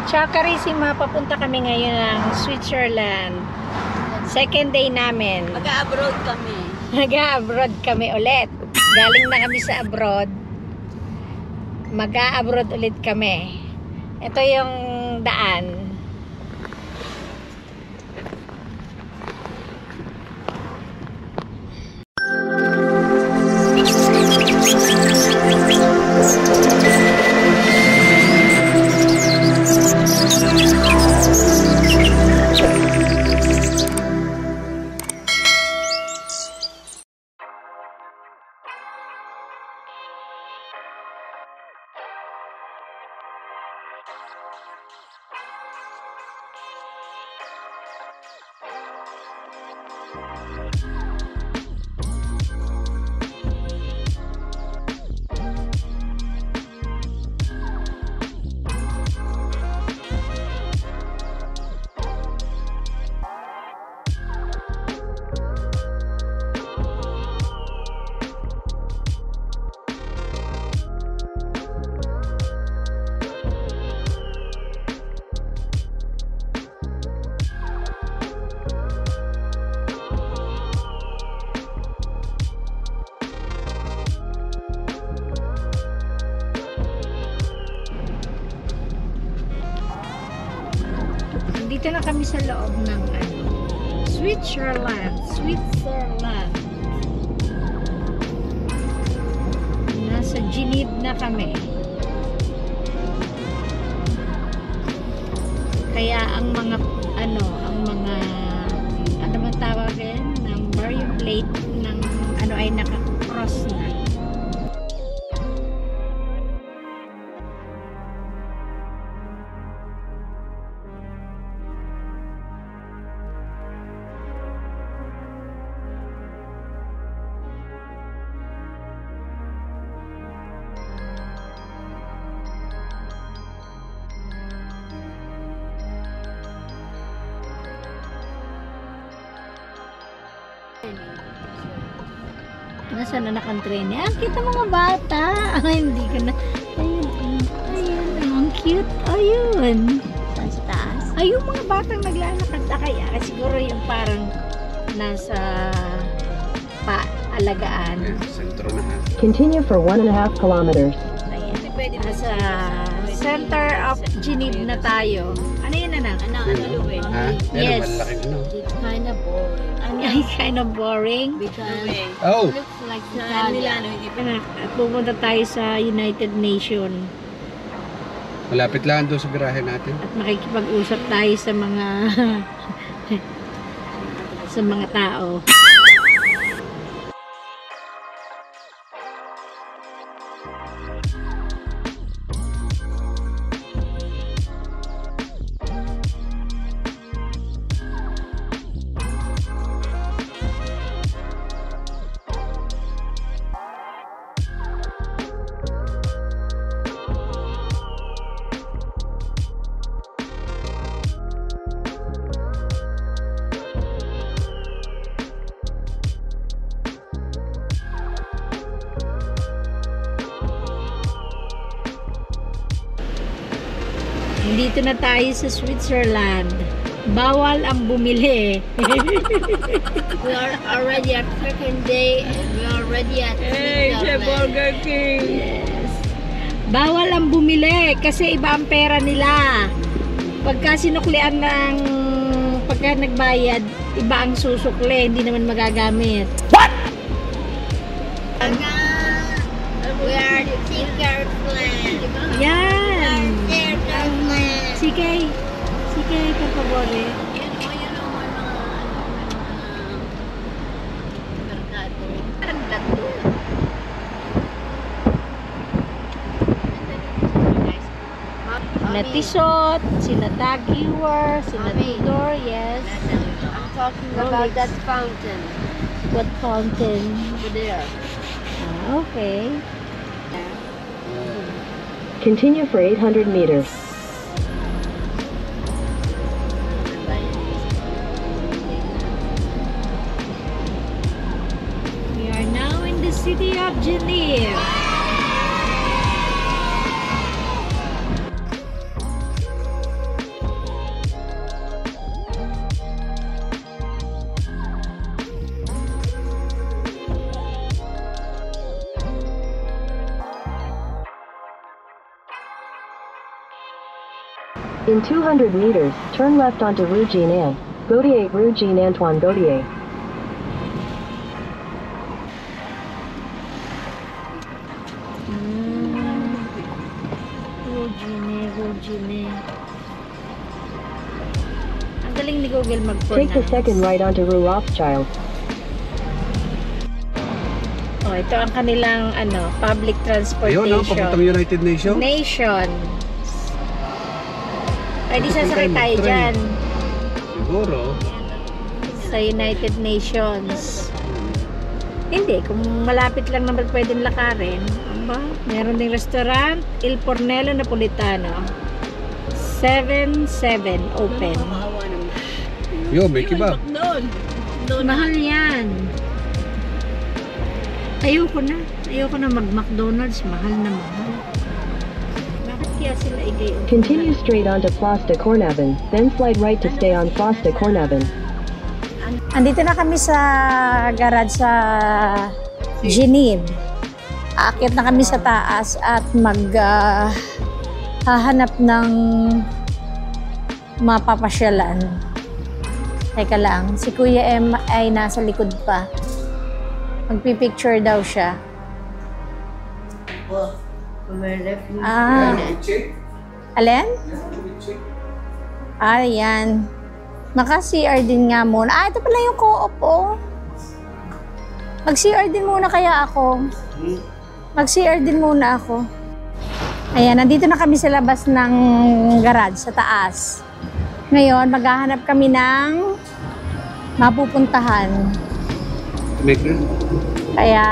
Ciao Carissima, papunta kami ngayon ng Switzerland. Second day namin. Mag-abroad kami. Mag-abroad kami ulit. Galing na kami sa abroad. Mag-abroad ulit kami. Ito yung daan. Dito na kami sa loob ng Switzerland. Nasa Geneva na kami. Kaya ang mga ano man tawagin, number, yung plate ng ano ay naka-cross na. Nasaan na nakantren niya? Kita mga bata. Hindi ko na. Ayun. Ang cute. Ayun. Saan sa taas? Ayun mga batang naglalakad. Kaya siguro yung parang nasa paalagaan. Sentro na ha. Continue for 1.5 kilometers. Ayan. Nasa center of Geneva na tayo. Ano yun na? Luwin. Ha? Pero Yes. malaking ano. It's kind of boring. Ay, kind of boring. Because Oh! it looks like Sa Milano. At pupunta tayo sa United Nation. Malapit lang doon sa birahe natin. At makikipag-usap tayo sa mga sa mga tao. Dito na tayo sa Switzerland. Bawal ang bumili. We are already at second day and we are already at Switzerland. King. Yes. Bawal ang bumili kasi iba ang pera nila. Pagka sinuklian ng pagka nagbayad, iba ang susukli, hindi naman magagamit. What? We are the Tinkerland. Yan. Tinkerland. Sige, per favor. Yun o, may mga merkado. Parang dato. Sina Tisot, sina Tagiwer, sina Tudor, yes. I'm talking about that fountain. What fountain? Over there. Ah, okay. Continue for 800 meters. We are now in the city of Geneva. In 200 meters, turn left onto Rue Jean Gaudier, Rue Jean Antoine Gaudier. Rugine. Ang galing ni Google Take the mag-pronounce. second right onto Rue Rothschild. Oh, ito ang kanilang public transportation. Ayun, papuntang United Nations. Ay, di sasakay tayo Train. dyan. Siguro. Sa United Nations. Hindi, kung malapit lang naman pwedeng lakarin. Aba, meron ding restaurant, Il Fornello Napolitano. 7-7 open. Yo, may kebab. Mahal yan. Ayoko na mag-McDonald's. Mahal na mahal. Bakit kaya sila igayon? Continue straight onto Place de Cornavin, then slide right to stay on Place de Cornavin. Andito na kami sa garage sa Geneve. Aakyat na kami sa taas at hahanap ng mapapasyalan. Teka lang, si Kuya M ay nasa likod pa. Magpipicture daw siya. Alin? Ayan. Maka-CR din nga muna. Ito pala yung co-op, oh. Mag-CR din muna kaya ako. Mag-CR din muna ako. Ayan, nandito na kami sa labas ng garage, sa taas. Ngayon, maghahanap kami ng mapupuntahan. Make na. Kaya,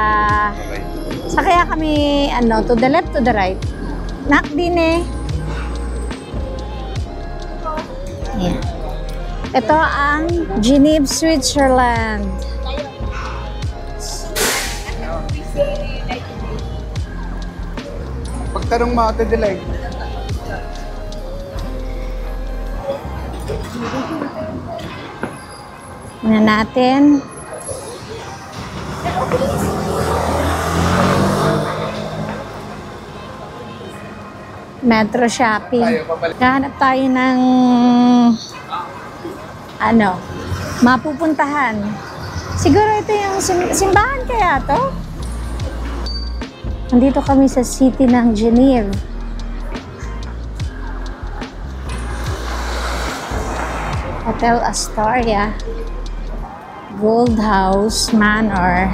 Okay. kaya kami, to the left, to the right. Nak din eh. Ayan. Ito ang Geneve, Switzerland. Pagtanong mo ate Dilay. Muna natin. Metro shopping. Kahanap tayo ng mapupuntahan. Siguro ito yung simbahan kaya to? Nandito kami sa city ng Geneve. Hotel Astoria. Gold House Manor.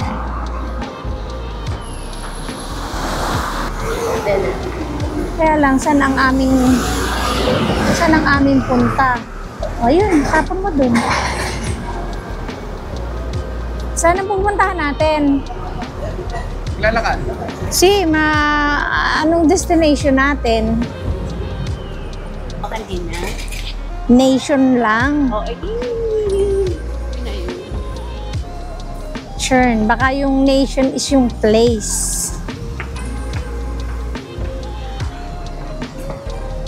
Kaya lang, saan ang aming punta? O yun, tapon mo dun. Saan ang pupuntahan natin? Lalakad. Anong destination natin? Kanina. Nation lang. Oh, Churn. Baka yung nation is yung place.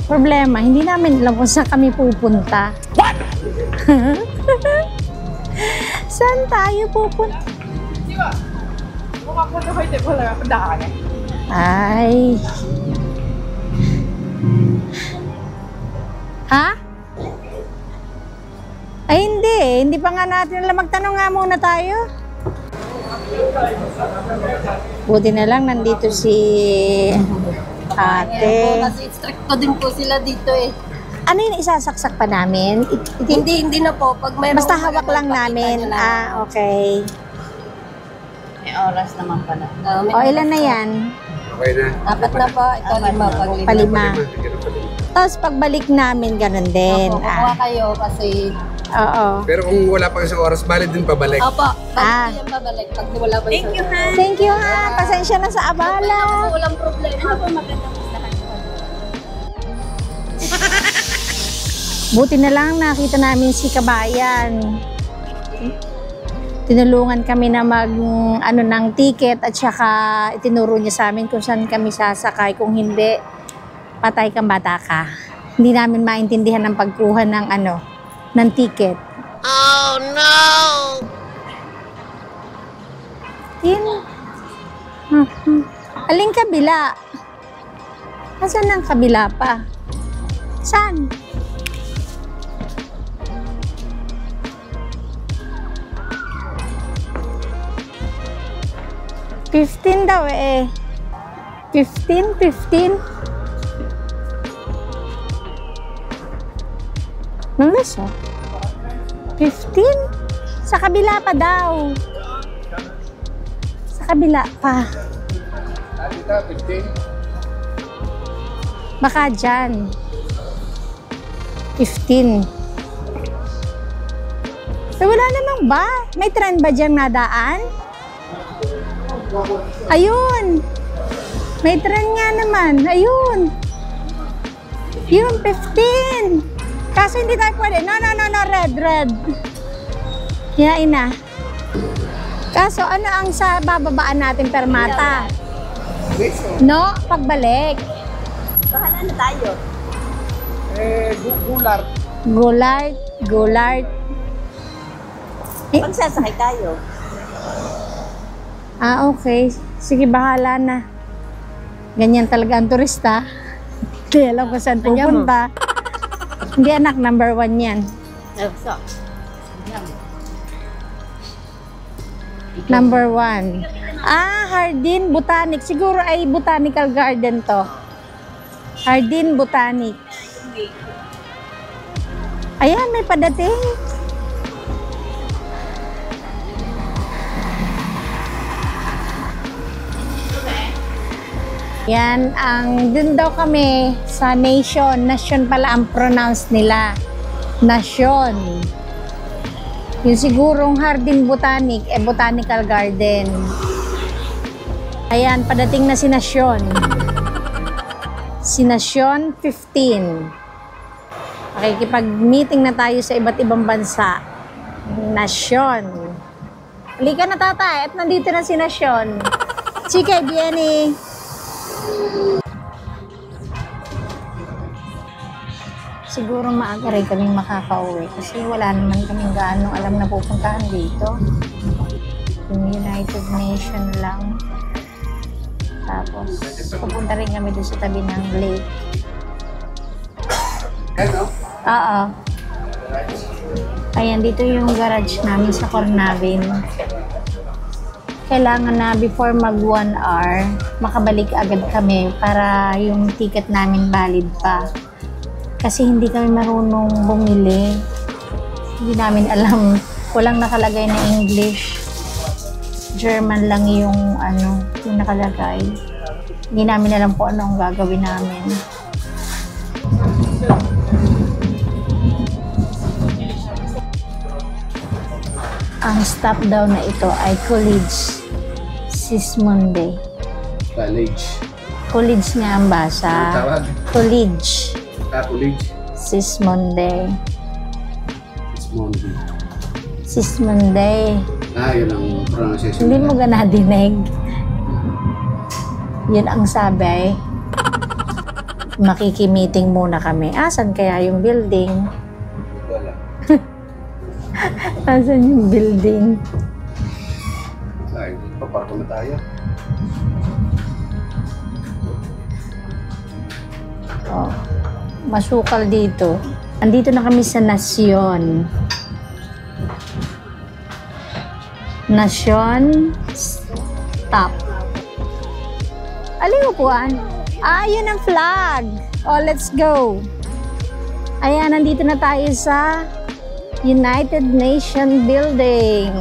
Problema, hindi namin alam kung saan kami pupunta. What? Saan tayo pupunta? Ay. Ha? Ay, hindi. Hindi pa nga natin alam. Magtanong nga muna tayo. Buti na lang nandito si ate. Kasi stricto din po sila dito eh. Ano yung isasaksak pa namin? Hindi na po. Pag may Basta hawak lang namin. Okay. May oras naman pala. O, ilan na yan? Okay na. Apat na po. Ito lima. Palima. Tapos pagbalik namin, ganun din. Opo, kukuha kayo kasi... Oo. Pero kung wala pa kasi oras, valid din pabalik. Opo, Ah. bakit yung babalik pag wala pa yung... Thank you, ha? Thank you ha. Pasensya na sa abala. Walang problema. Ano po magandang masahan ko? Buti na lang nakita namin si Kabayan. Tinulungan kami na ng ticket at saka itinuro niya sa amin kung saan kami sasakay. Kung hindi, patay kang bata ka. Hindi namin maintindihan ang pagkuha ng ticket. Oh, no! Aling kabila? Asan ang kabila pa? Saan? $15 daw eh. 15. Ano siya? 15? Sa kabila pa daw. Sa kabila pa. Dito, 15. Baka dyan. 15. So, wala namang ba? May trend ba dyan nadaan? Ayun. May trend nga naman. Ayun. Yun, 15. Kaso hindi tayo pwede. No. Red. Hinain na. Kaso ano ang sa bababaan natin permata? No, pagbalik. Bahala na tayo. Gulart. Magsasakay tayo. Ah, okay. Sige, bahala na. Ganyan talaga ang turista. Hindi alam kung saan pupunta. Hindi anak, number 1 yan. So, Number 1. Ah, Hardin Botanic. Siguro ay botanical garden to. Hardin Botanic. Ayan, may padating. Yan, dun daw kami sa Nation. Nation pala ang pronounce nila. Nation. Yung sigurong Hardin Botanic, botanical garden. Ayan, padating na si Nation. Si Nation 15. Makikipag-meeting na tayo sa iba't ibang bansa. Nation. Halika na tatay, at nandito na si Nation. Chika, Bieni. Siguro maaga rin kaming makakauwi kasi wala naman kaming gaano alam na pupuntahan dito. Yung United Nation lang. Tapos pupunta rin kami doon sa tabi ng lake. Ano? Oo. Ayan, dito yung garage namin sa Cornavin. Kailangan na before mag 1 hour, makabalik agad kami para yung ticket namin valid pa. Kasi hindi kami marunong bumili. Hindi namin alam. Walang nakalagay na English. German lang yung yung nakalagay. Hindi namin alam po ano ang gagawin namin. Ang stop daw na ito ay College Sismondi. College nga ang basa. Ano tawag? College College. Sismondi. Sismondi. Sismondi. Yun ang pronunciation. Hindi mo gana dinig. Yun ang sabi. Makikimiting muna kami. Asan kaya yung building? Wala. Asan yung building? Ay, paparko na tayo. Oh, masukal dito. Andito na kami sa Nasyon. Nasyon stop. Aling upuan? Yun ang flag. Oh, let's go. Ayan, nandito na tayo sa United Nation Building.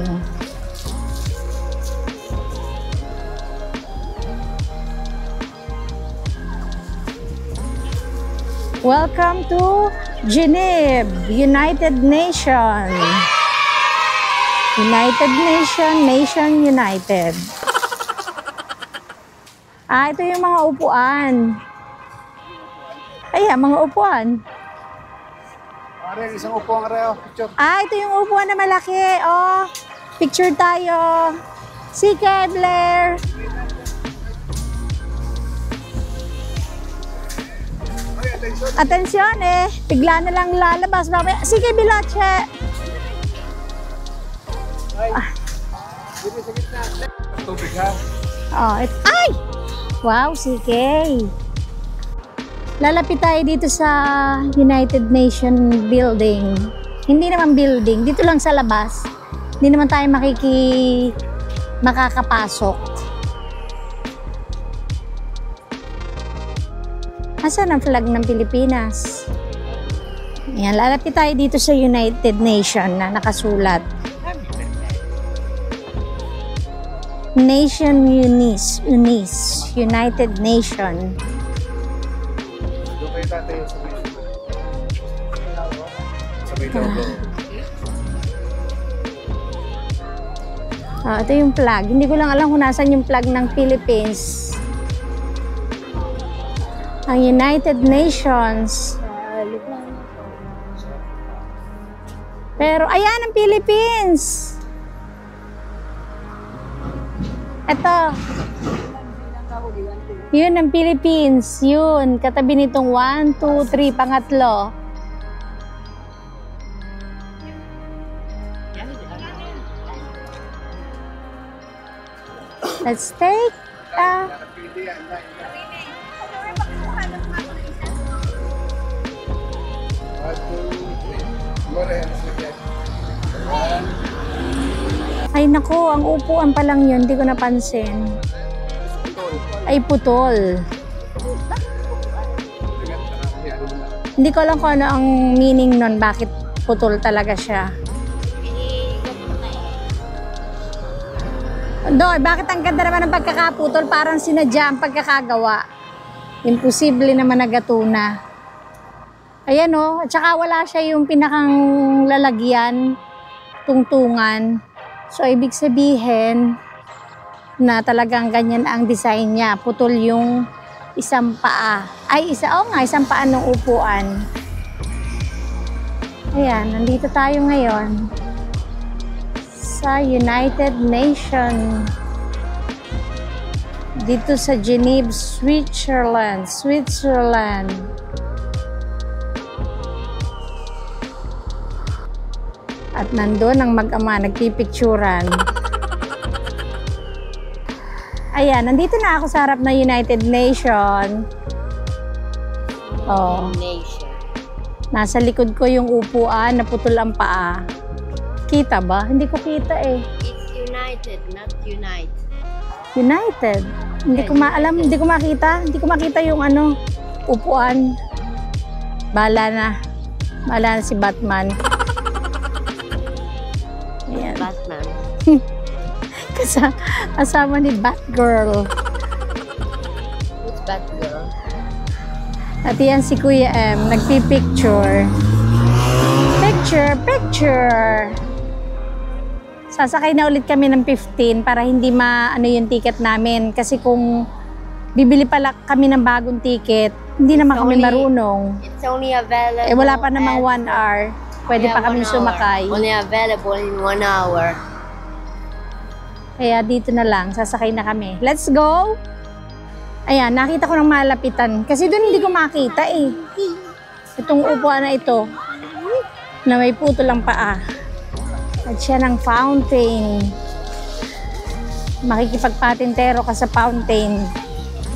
Welcome to Geneva, United Nation. United Nation, Nation United. Ito yung mga upuan. Ayan, mga upuan. Pare, isang upo ang reo. Picture. Ito yung upuan na malaki. Oh, picture tayo. Si Blair. Atensyon bigla na lang lalabas. Sige, Biloche. Dito sa gitna. Tubig ha. Ay! Wow, sige. Lalapit tayo dito sa United Nation building. Hindi naman building, dito lang sa labas. Hindi naman tayo makakapasok. Asan ang flag ng Pilipinas? Ayan, lalapit tayo dito sa United Nation na nakasulat. Nation Unis, United Nation. Doon kayo tatay yung sabay. Sabay daw bro. Ito yung flag. Hindi ko lang alam kung nasan yung flag ng Philippines. Ang United Nations. Pero, ayan ang Philippines. Ito. Yun ang Philippines. Yun. Katabi nitong 1, 2, 3, pangatlo. Let's take Ay nako, ang upuan pa lang yun, hindi ko napansin. Ay putol. Hindi ko alam kung ano ang meaning nun, bakit putol talaga siya. Doy, bakit ang ganda naman ng pagkakaputol? Parang sinadya ang pagkakagawa. Imposible naman nagatuna. Ayan o, at saka wala siya yung pinakang lalagyan, tungtungan. So, ibig sabihin na talagang ganyan ang design niya. Putol yung isang paa. Ay, isang paa ng upuan. Ayan, nandito tayo ngayon sa United Nation. Dito sa Geneva, Switzerland. At nandun ang mag-ama, nagpipicturan. Ayan, nandito na ako sa harap na United Nation. Oh. Nasa likod ko yung upuan, naputol ang paa. Kita ba? Hindi ko kita eh. It's United, not Unite. United? Hindi ko maalam, hindi ko makita. Hindi ko makita yung ano, upuan. Bahala na. Bahala na si Batman. Ayan. Batman. Kasama ni Batgirl. Who's Batgirl? At yan si Kuya M, nagpipicture. Picture! Sasakay na ulit kami ng 15 para hindi maano yung ticket namin. Kasi kung bibili pala kami ng bagong ticket, hindi naman kami marunong. It's only available. Eh wala pa namang 1 hour. Pwede pa kami sumakay. Only available in 1 hour. Kaya dito na lang, sasakay na kami. Let's go! Ayan, nakita ko ng malapitan. Kasi doon hindi ko makita eh. Itong upuan na ito, na may putol ang paa. At siya ng fountain. Makikipagpatintero ka sa fountain.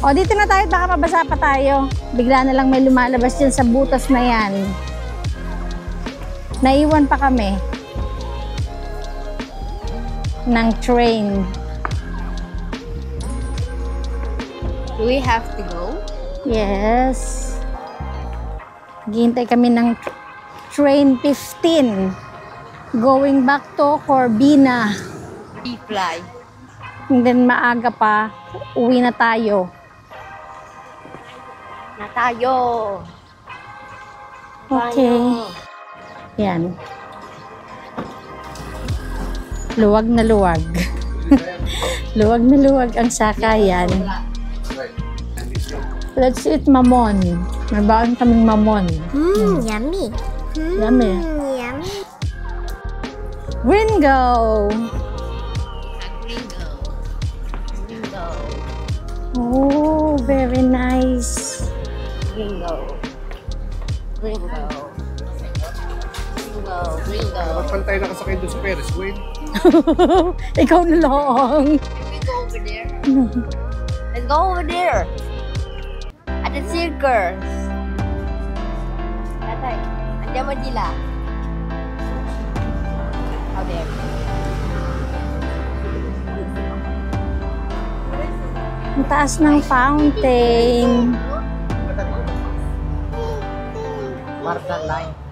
O, dito na tayo, baka mabasa pa tayo. Bigla na lang may lumalabas dyan sa butas na yan. Naiwan pa kami ng train. Do we have to go? Yes. Hintay kami ng train 15. Going back to Corbina. Fly. And then maaga pa, uwi na tayo. Na tayo. Okay. Yan. Luwag na luwag. Luwag na luwag ang sakayan. Let's eat mamon. May baon kaming mamon. Yummy. Yummy. Yummy. Gringo. Gringo. Gringo. Oh, very nice. Gringo. Gringo. Gringo. Gringo. Dapat pantay nakasakay doon sa Ferris wheel. Ikaw na lang. Can we go over there? Let's go over there. At the circus. Tay, andiyan mo dila. How there? Ang taas ng fountain. Marta Line.